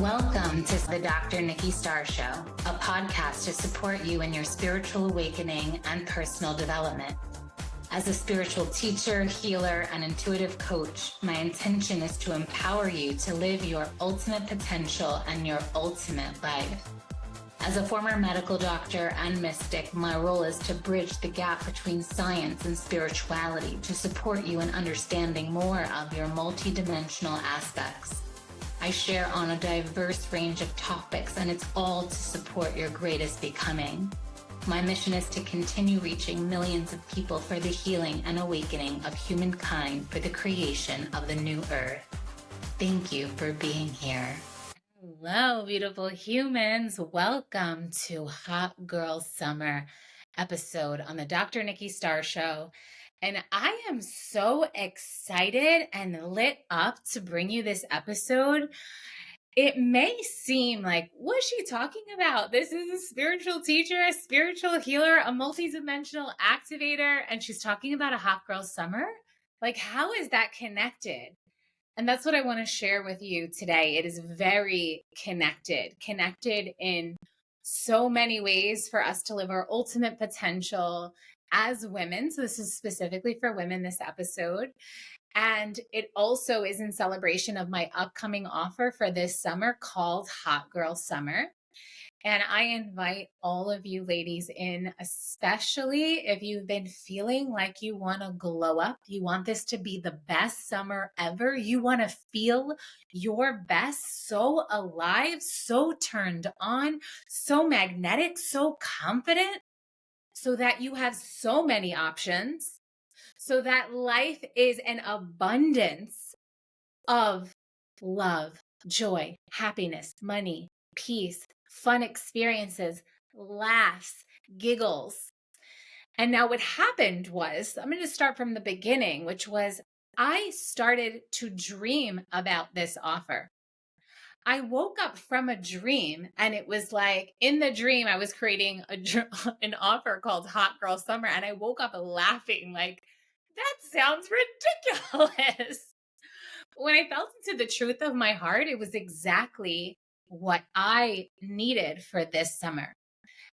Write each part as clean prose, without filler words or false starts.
Welcome to the Dr. Nikki Starr Show, a podcast to support you in your spiritual awakening and personal development. As a spiritual teacher, healer, and intuitive coach, my intention is to empower you to live your ultimate potential and your ultimate life. As a former medical doctor and mystic, my role is to bridge the gap between science and spirituality to support you in understanding more of your multidimensional aspects. I share on a diverse range of topics, and it's all to support your greatest becoming. My mission is to continue reaching millions of people for the healing and awakening of humankind for the creation of the new earth. Thank you for being here. Hello, beautiful humans. Welcome to Hot Girl Summer episode on the Dr. Nikki Starr Show. And I am so excited and lit up to bring you this episode. It may seem like, what is she talking about? This is a spiritual teacher, a spiritual healer, a multidimensional activator, and she's talking about a hot girl summer? Like, how is that connected? And that's what I want to share with you today. It is very connected in so many ways for us to live our ultimate potential as women. So this is specifically for women, this episode. And it also is in celebration of my upcoming offer for this summer called Hot Girl Summer. And I invite all of you ladies in, especially if you've been feeling like you want to glow up, you want this to be the best summer ever, you want to feel your best, so alive, so turned on, so magnetic, so confident, so that you have so many options, so that life is an abundance of love, joy, happiness, money, peace, fun experiences, laughs, giggles. And now what happened was, I'm going to start from the beginning, which was I started to dream about this offer. I woke up from a dream, and it was like in the dream, I was creating an offer called Hot Girl Summer. And I woke up laughing like, that sounds ridiculous. When I felt into the truth of my heart, it was exactly what I needed for this summer.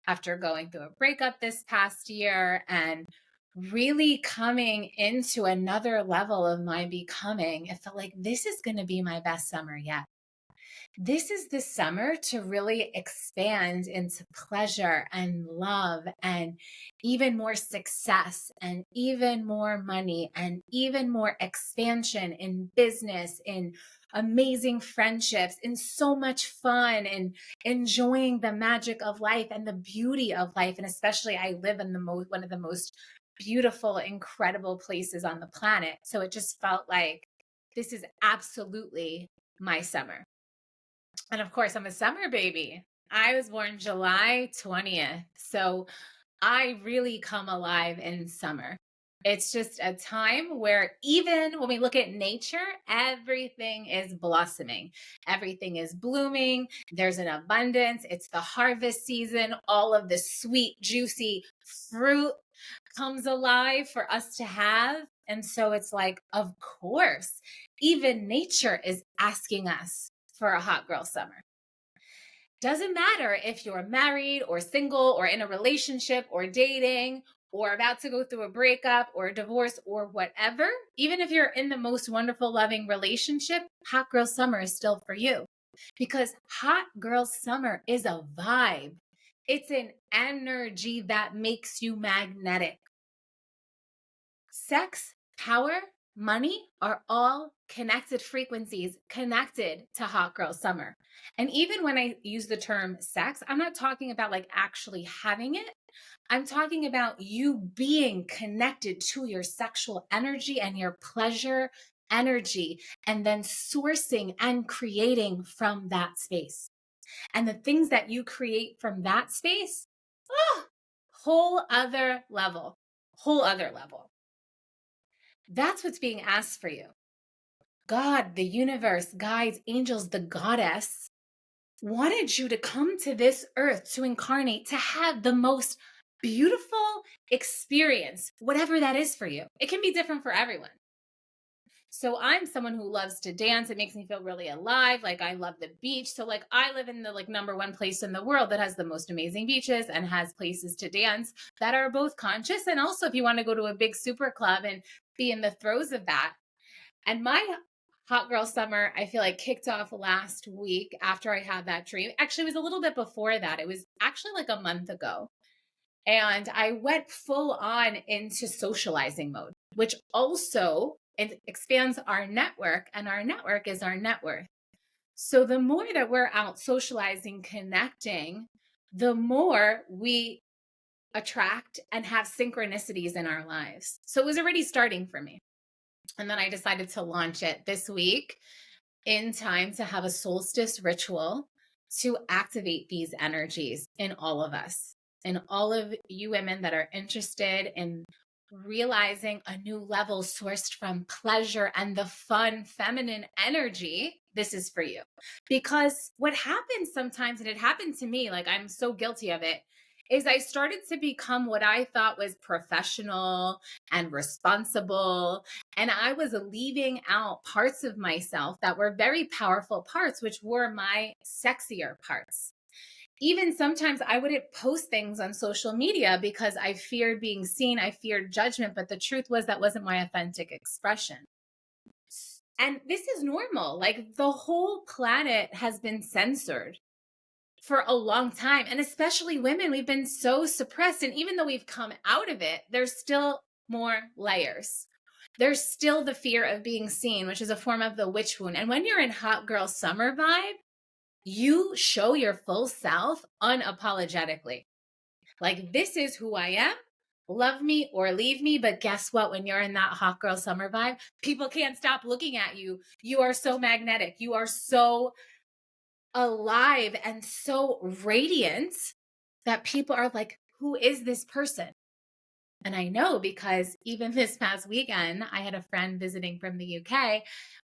After going through a breakup this past year and really coming into another level of my becoming, it felt like this is going to be my best summer yet. This is the summer to really expand into pleasure and love and even more success and even more money and even more expansion in business, in amazing friendships, in so much fun and enjoying the magic of life and the beauty of life. And especially I live in one of the most beautiful, incredible places on the planet. So it just felt like this is absolutely my summer. And of course, I'm a summer baby. I was born July 20th. So I really come alive in summer. It's just a time where even when we look at nature, everything is blossoming. Everything is blooming. There's an abundance. It's the harvest season. All of the sweet, juicy fruit comes alive for us to have. And so it's like, of course, even nature is asking us for a hot girl summer. Doesn't matter if you're married or single or in a relationship or dating or about to go through a breakup or a divorce or whatever. Even if you're in the most wonderful, loving relationship, hot girl summer is still for you, because hot girl summer is a vibe. It's an energy that makes you magnetic. Sex, power, money are all connected frequencies connected to hot girl summer. And even when I use the term sex, I'm not talking about like actually having it. I'm talking about you being connected to your sexual energy and your pleasure energy, and then sourcing and creating from that space. And the things that you create from that space, whole other level. That's what's being asked for you. God, the universe, guides, angels, the goddess wanted you to come to this earth to incarnate, to have the most beautiful experience, whatever that is for you. It can be different for everyone. So I'm someone who loves to dance. It makes me feel really alive. Like I love the beach. So like I live in the like number one place in the world that has the most amazing beaches and has places to dance that are both conscious. And also if you want to go to a big super club and be in the throes of that. And my hot girl summer, I feel like kicked off last week after I had that dream. Actually, it was a little bit before that. It was actually like a month ago. And I went full on into socializing mode, which also expands our network, and our network is our net worth. So the more that we're out socializing, connecting, the more we attract and have synchronicities in our lives. So it was already starting for me. And then I decided to launch it this week in time to have a solstice ritual to activate these energies in all of us, in all of you women that are interested in realizing a new level sourced from pleasure and the fun feminine energy. This is for you. Because what happens sometimes, and it happened to me, like I'm so guilty of it, is I started to become what I thought was professional and responsible. And I was leaving out parts of myself that were very powerful parts, which were my sexier parts. Even sometimes I wouldn't post things on social media because I feared being seen, I feared judgment, but the truth was that wasn't my authentic expression. And this is normal. Like the whole planet has been censored for a long time. And especially women, we've been so suppressed. And even though we've come out of it, there's still more layers. There's still the fear of being seen, which is a form of the witch wound. And when you're in hot girl summer vibe, you show your full self unapologetically. Like, this is who I am. Love me or leave me. But guess what? When you're in that hot girl summer vibe, people can't stop looking at you. You are so magnetic. You are so alive and so radiant that people are like, who is this person? And I know because even this past weekend, I had a friend visiting from the UK.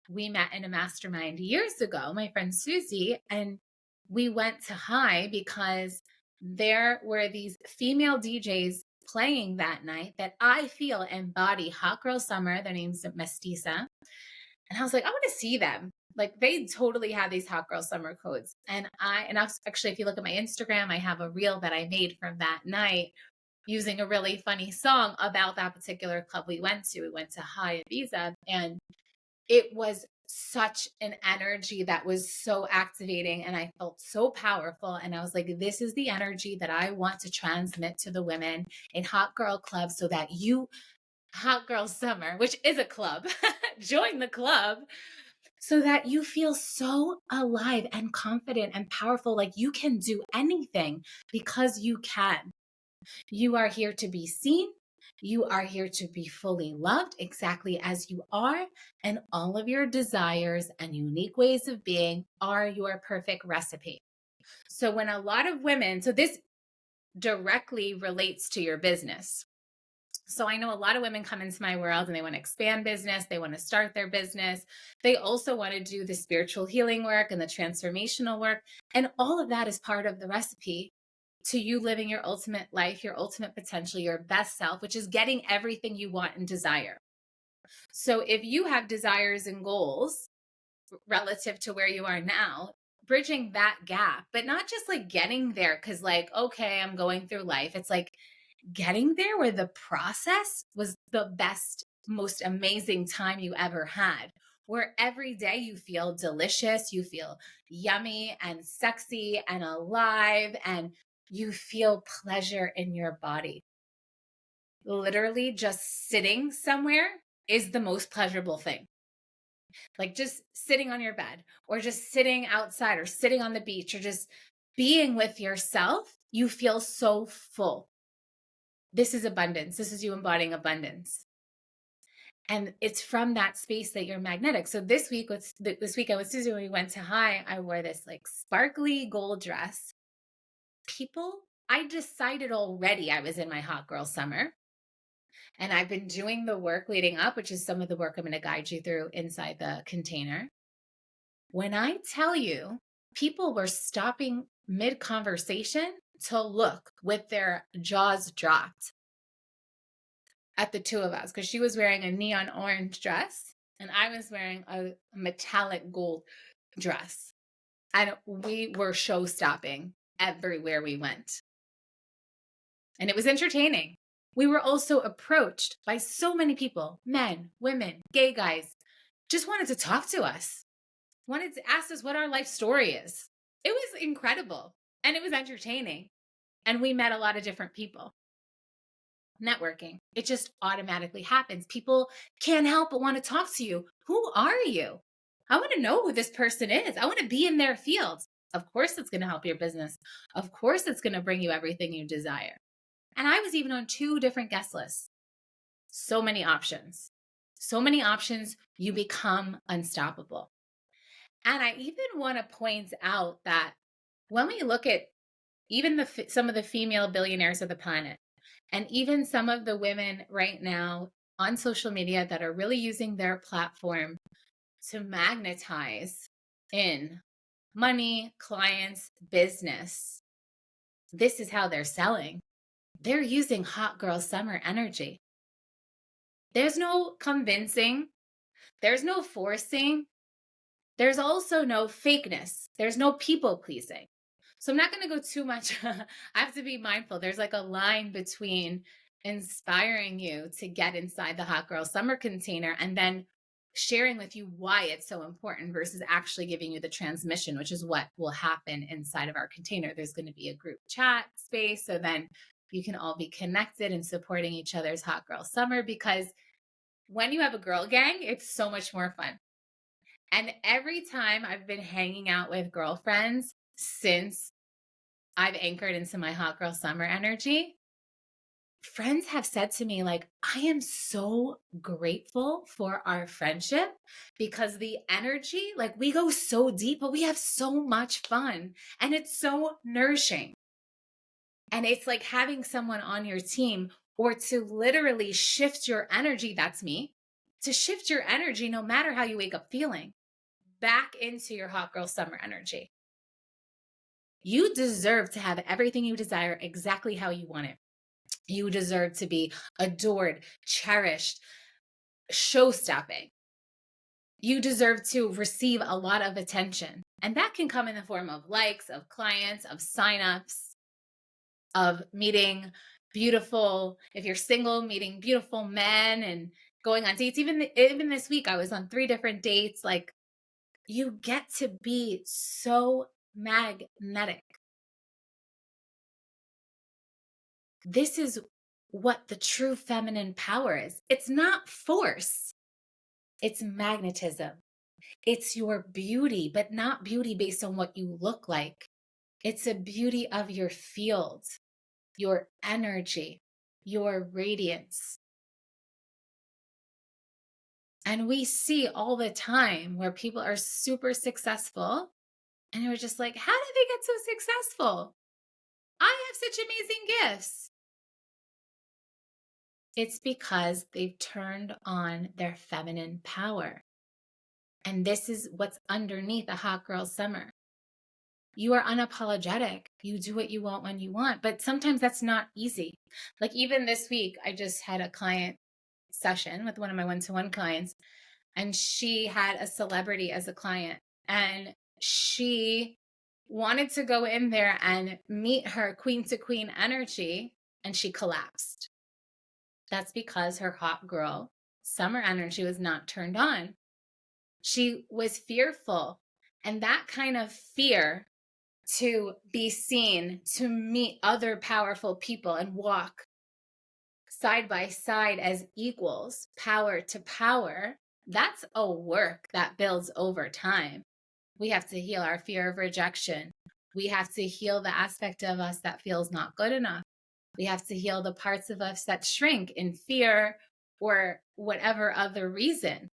We met in a mastermind years ago, my friend Susie, and we went to High because there were these female DJs playing that night that I feel embody hot girl summer. Their name's Mestiza. And I was like, I want to see them. Like they totally have these hot girl summer codes. And actually, if you look at my Instagram, I have a reel that I made from that night using a really funny song about that particular club we went to. We went to High Ibiza, and it was such an energy that was so activating, and I felt so powerful. And I was like, this is the energy that I want to transmit to the women in hot girl clubs so that you, hot girl summer, which is a club, join the club so that you feel so alive and confident and powerful. Like you can do anything because you can. You are here to be seen. You are here to be fully loved exactly as you are. And all of your desires and unique ways of being are your perfect recipe. So when a lot of women, so this directly relates to your business. So I know a lot of women come into my world and they want to expand business. They want to start their business. They also want to do the spiritual healing work and the transformational work. And all of that is part of the recipe to you living your ultimate life, your ultimate potential, your best self, which is getting everything you want and desire. So if you have desires and goals relative to where you are now, bridging that gap, but not just like getting there because like, okay, I'm going through life. It's like getting there where the process was the best, most amazing time you ever had, where every day you feel delicious, you feel yummy and sexy and alive, and you feel pleasure in your body. Literally just sitting somewhere is the most pleasurable thing. Like just sitting on your bed or just sitting outside or sitting on the beach or just being with yourself, you feel so full. This is abundance. This is you embodying abundance. And it's from that space that you're magnetic. So this weekend with Susie, when we went to High, I wore this like sparkly gold dress. I decided already I was in my hot girl summer. And I've been doing the work leading up, which is some of the work I'm going to guide you through inside the container. When I tell you, people were stopping mid-conversation to look with their jaws dropped at the two of us because she was wearing a neon orange dress and I was wearing a metallic gold dress. And we were show stopping everywhere we went. And it was entertaining. We were also approached by so many people, men, women, gay guys, just wanted to talk to us, wanted to ask us what our life story is. It was incredible and it was entertaining. And we met a lot of different people. Networking, it just automatically happens. People can't help but want to talk to you. Who are you? I want to know who this person is. I want to be in their field. Of course, it's going to help your business. Of course, it's going to bring you everything you desire. And I was even on 2 different guest lists. So many options. So many options, you become unstoppable. And I even want to point out that when we look at even some of the female billionaires of the planet, and even some of the women right now on social media that are really using their platform to magnetize in money, clients, business, this is how they're selling. They're using hot girl summer energy. There's no convincing. There's no forcing. There's also no fakeness. There's no people pleasing. So I'm not going to go too much. I have to be mindful. There's like a line between inspiring you to get inside the hot girl summer container and then sharing with you why it's so important versus actually giving you the transmission, which is what will happen inside of our container. There's going to be a group chat space. So then you can all be connected and supporting each other's hot girl summer, because when you have a girl gang, it's so much more fun. And every time I've been hanging out with girlfriends since I've anchored into my hot girl summer energy, friends have said to me, like, I am so grateful for our friendship because the energy, like, we go so deep, but we have so much fun and it's so nourishing. And it's like having someone on your team, or to literally shift your energy. That's me. To shift your energy, no matter how you wake up feeling, back into your hot girl summer energy. You deserve to have everything you desire exactly how you want it. You deserve to be adored, cherished, show-stopping. You deserve to receive a lot of attention. And that can come in the form of likes, of clients, of signups, of meeting beautiful, if you're single, meeting beautiful men and going on dates. Even this week, I was on 3 different dates. Like, you get to be so magnetic. This is what the true feminine power is. It's not force. It's magnetism. It's your beauty, but not beauty based on what you look like. It's a beauty of your field, your energy, your radiance. And we see all the time where people are super successful and we're just like, how did they get so successful? I have such amazing gifts. It's because they've turned on their feminine power. And this is what's underneath a hot girl summer. You are unapologetic. You do what you want when you want. But sometimes that's not easy. Like even this week, I just had a client session with one of my one-to-one clients, and she had a celebrity as a client. And she wanted to go in there and meet her queen to queen energy, and she collapsed. That's because her hot girl summer energy was not turned on. She was fearful. And that kind of fear to be seen, to meet other powerful people and walk side by side as equals, power to power, that's a work that builds over time. We have to heal our fear of rejection. We have to heal the aspect of us that feels not good enough. We have to heal the parts of us that shrink in fear or whatever other reason,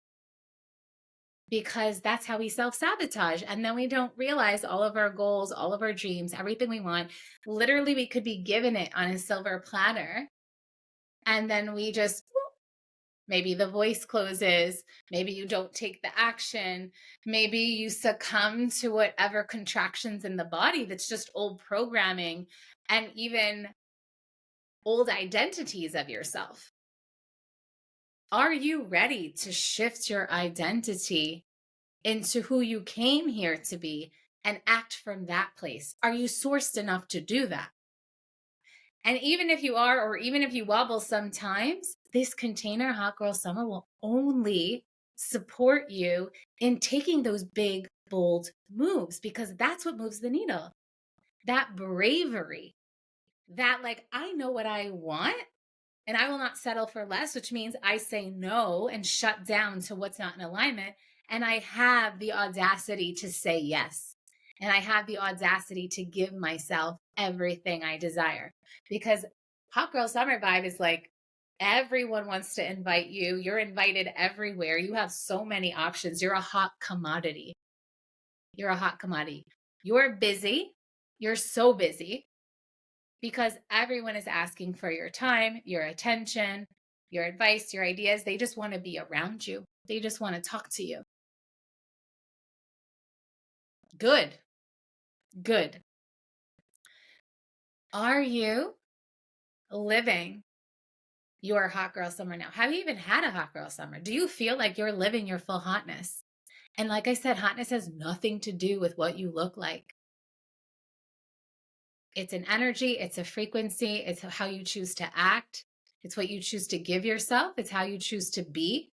because that's how we self-sabotage. And then we don't realize all of our goals, all of our dreams, everything we want. Literally, we could be given it on a silver platter. And then we just, maybe the voice closes. Maybe you don't take the action. Maybe you succumb to whatever contractions in the body that's just old programming and even old identities of yourself. Are you ready to shift your identity into who you came here to be and act from that place? Are you sourced enough to do that? And even if you are, or even if you wobble sometimes, this container, Hot Girl Summer, will only support you in taking those big, bold moves, because that's what moves the needle. That bravery, that like, I know what I want and I will not settle for less, which means I say no and shut down to what's not in alignment. And I have the audacity to say yes. And I have the audacity to give myself everything I desire. Because Hot Girl Summer vibe is like, everyone wants to invite you. You're invited everywhere. You have so many options. You're a hot commodity. You're a hot commodity. You're busy. You're so busy because everyone is asking for your time, your attention, your advice, your ideas. They just want to be around you. They just want to talk to you. Good. Good. Are you living your hot girl summer now? Have you even had a hot girl summer? Do you feel like you're living your full hotness? And like I said, hotness has nothing to do with what you look like. It's an energy, it's a frequency, it's how you choose to act, it's what you choose to give yourself, it's how you choose to be,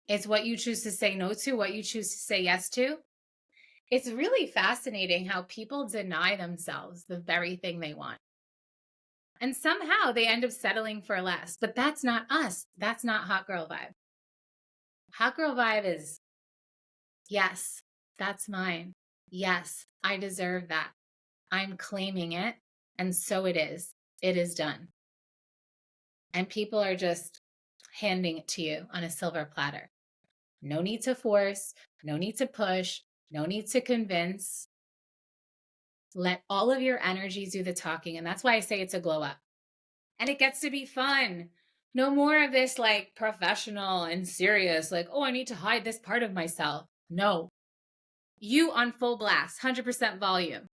it's what you choose to say no to, what you choose to say yes to. It's really fascinating how people deny themselves the very thing they want. And somehow they end up settling for less. But that's not us. That's not hot girl vibe. Hot girl vibe is, yes, that's mine. Yes, I deserve that. I'm claiming it. And so it is. It is done. And people are just handing it to you on a silver platter. No need to force, no need to push, no need to convince. Let all of your energies do the talking. And that's why I say it's a glow up. And it gets to be fun. No more of this like professional and serious, like, oh, I need to hide this part of myself. No. You on full blast, 100% volume.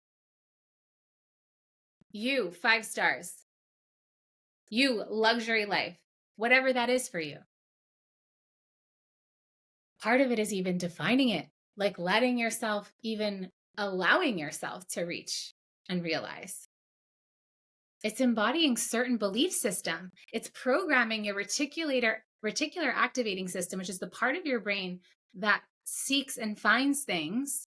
You, 5 stars. You, luxury life. Whatever that is for you. Part of it is even defining it, like letting yourself, even allowing yourself to reach and realize. It's embodying certain belief system. It's programming your reticular activating system, which is the part of your brain that seeks and finds things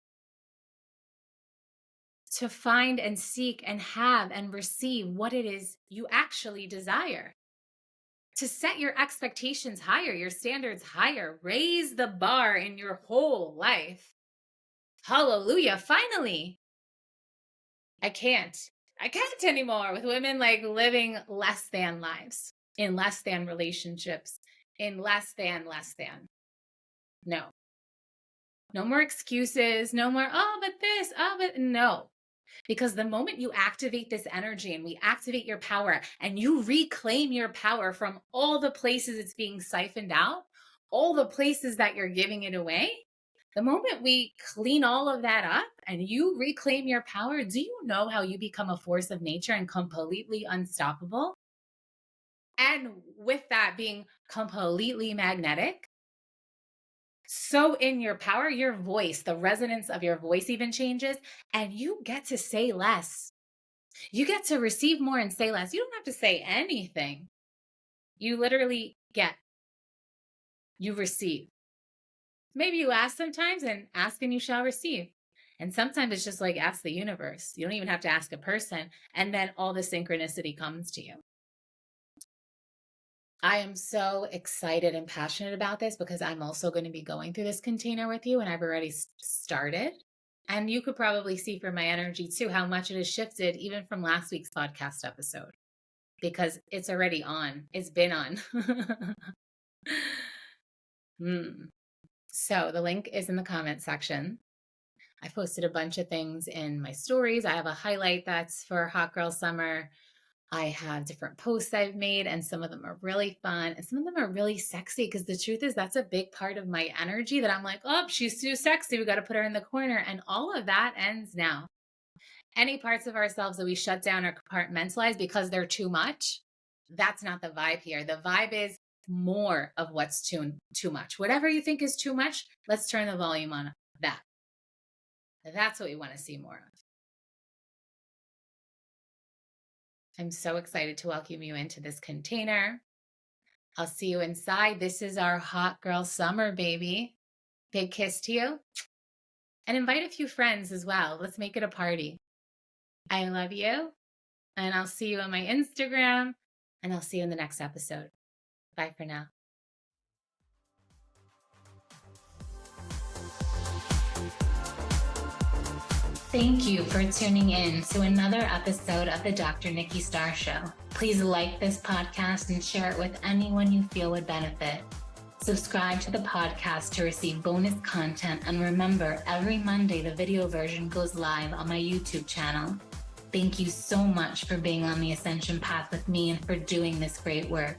to find and seek and have and receive what it is you actually desire. To set your expectations higher, your standards higher, raise the bar in your whole life. Hallelujah. Finally. I can't anymore with women like living less than lives, in less than relationships, in less than. No. No more excuses. No more, oh, but this, oh, but no. Because the moment you activate this energy and we activate your power and you reclaim your power from all the places it's being siphoned out, all the places that you're giving it away, the moment we clean all of that up and you reclaim your power, do you know how you become a force of nature and completely unstoppable? And with that being completely magnetic, so in your power, your voice, the resonance of your voice even changes, and you get to say less. You get to receive more and say less. You don't have to say anything. You literally get, you receive. Maybe you ask sometimes, and ask and you shall receive. And sometimes it's just like ask the universe. You don't even have to ask a person. And then all the synchronicity comes to you. I am so excited and passionate about this because I'm also going to be going through this container with you, and I've already started. And you could probably see from my energy too how much it has shifted even from last week's podcast episode, because it's already on. It's been on. So the link is in the comment section. I posted a bunch of things in my stories. I have a highlight that's for Hot Girl Summer. I have different posts I've made, and some of them are really fun and some of them are really sexy, because the truth is that's a big part of my energy that I'm like, oh, she's too sexy. We got to put her in the corner. And all of that ends now. Any parts of ourselves that we shut down or compartmentalize because they're too much, that's not the vibe here. The vibe is more of what's too much. Whatever you think is too much, let's turn the volume on that. That's what we want to see more of. I'm so excited to welcome you into this container. I'll see you inside. This is our hot girl summer, baby. Big kiss to you. And invite a few friends as well. Let's make it a party. I love you. And I'll see you on my Instagram. And I'll see you in the next episode. Bye for now. Thank you for tuning in to another episode of the Dr. Nikki Starr Show. Please like this podcast and share it with anyone you feel would benefit. Subscribe to the podcast to receive bonus content, and remember, every Monday the video version goes live on my YouTube channel. Thank you so much for being on the ascension path with me and for doing this great work.